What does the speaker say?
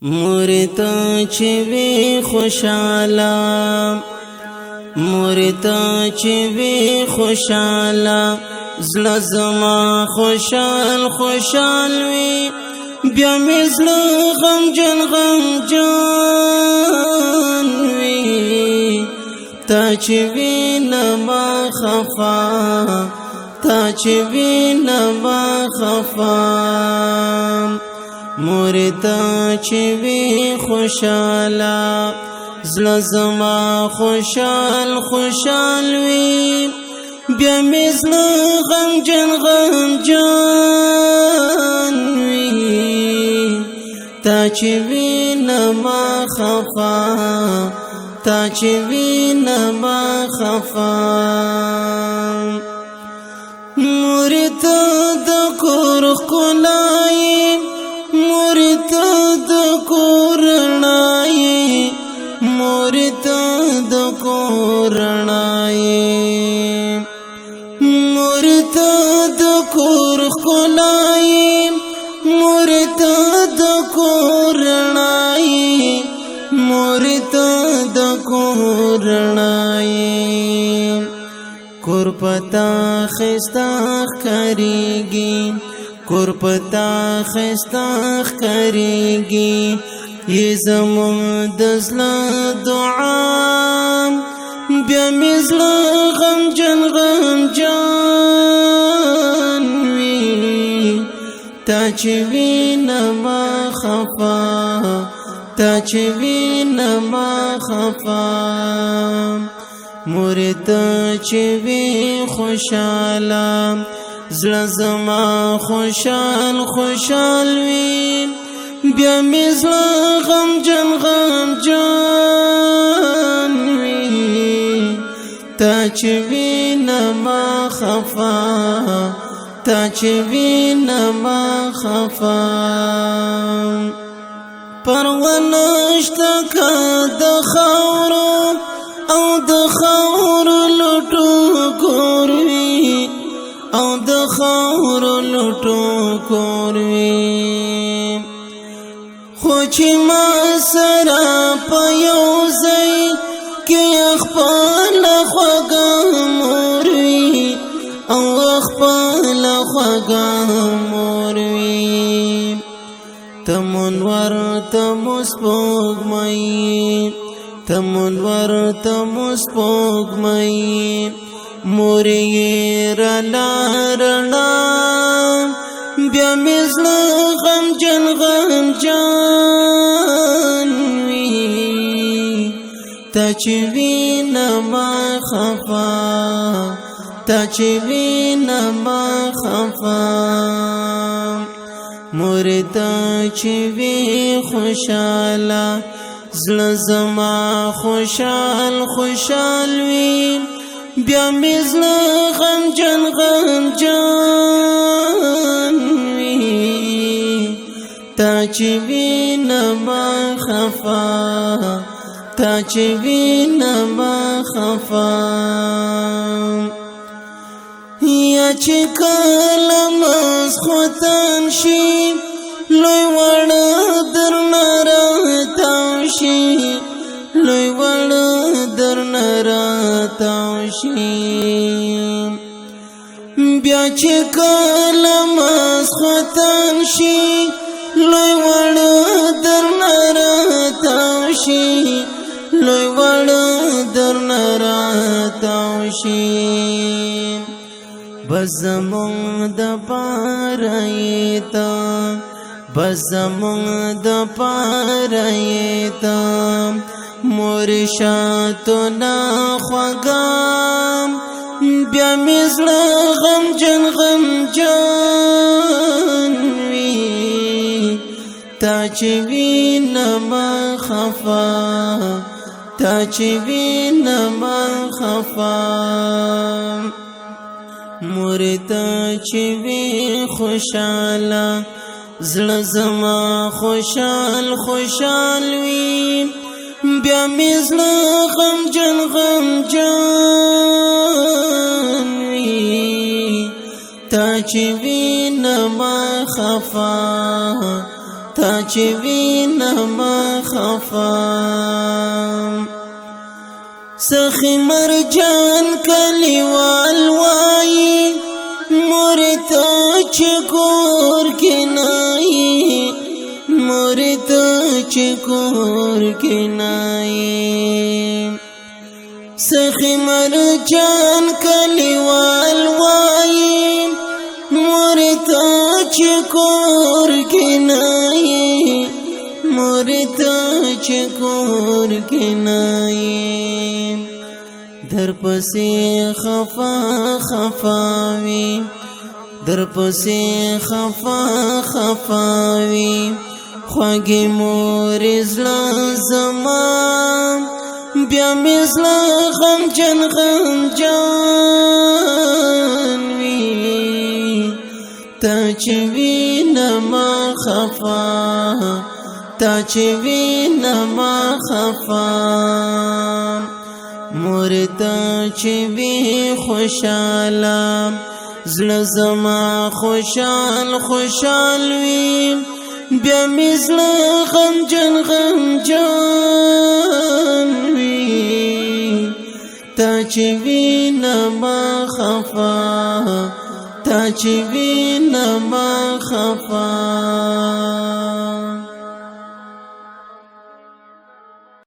مورتا چوی خوشالا مورتا چوی خوشالا زړه زما خوشال خوشال وی بیا مزړه غمجن غمجن وی تا چوی نما خفا تا چوی نما خفا مورتا چوی خوشالا زړه زما خوشال خوشال وی بیا مزړه غمجن غمجن وی تا چوی نما خفا تا چوی نما خفا مورتا د کور ښکلای مورتا د کور رڼای مورتا د کور رڼای مورتا د کور ښکلای مورتا د کور رڼای مورتا د کور رڼای کور پتا خستا کریږي کور پتا خستا کریږي ای زمون د زړه دعا بیا مزړه غمجن غمجن وی تا چوی نما خفا تا چوی نما خفا مورتا چوی خوشالا زړه زما خوشال خوشال وی بیا مزړه غمجن غمجن وی تا چوی نما خفا تا چوی نما خفا پرونشتا کا د خاورو او د خاورو لټو کوروي او د خاورو لټو کوروي خو چې ما سره په یو ځای کې خپل خوږه مور وي او خپل خوږه مور وي تمنور تمسپوږمۍ تمنور تمسپوږمۍ مور یې رڼا رڼا بیا مزړه غمجن غمجن وی تا چوی نما خفا تا چوی نما خفا مورتا چوی خوشالا زړه زما خوشال خوشال وی بیا مزړه غمجن غمجن وی تا چوی نما خفا تا چوی نما خفا یا چې کله مسخوتن شي لوی وړه درنه راتاو شي لوی وړه درنه راتاو شي بیا چې کله مسخوتن شي لوی وړه درنه راتاو شي لوی وړه درنه راتاو شي بزمون د پارایتا بزمون د پارایتا مورشاتو نا خوږام بیا مزړه غمجن غمجن وی تا چوی نما خفا تا چوی نما خفا مورتا چوی خوشالا زړه زما خوشال خوشال وی بیا مزړه غمجن غمجن وی تا چوی نما خفا تا چې وینما خفا سخی مرجان کلیوال وای مورتا چکور کنائی مورتا چکور کنائی سخی مرجان کلیوال وای مورتا چکور کنائی مورتا چکور کنائی در پسی خفا خفاوی در پسی خفا خفاوی خواگی موری زلا زمان بیا میزلا غمجن غمجان وی تا چې وینما خفا تا چې وینما خفا مورتا چې وی خوشاله زړه زما خوشال خوشال وی بیا مزلا غمجن غمجان وی تا چې وینما خفا تا چې وینما خفا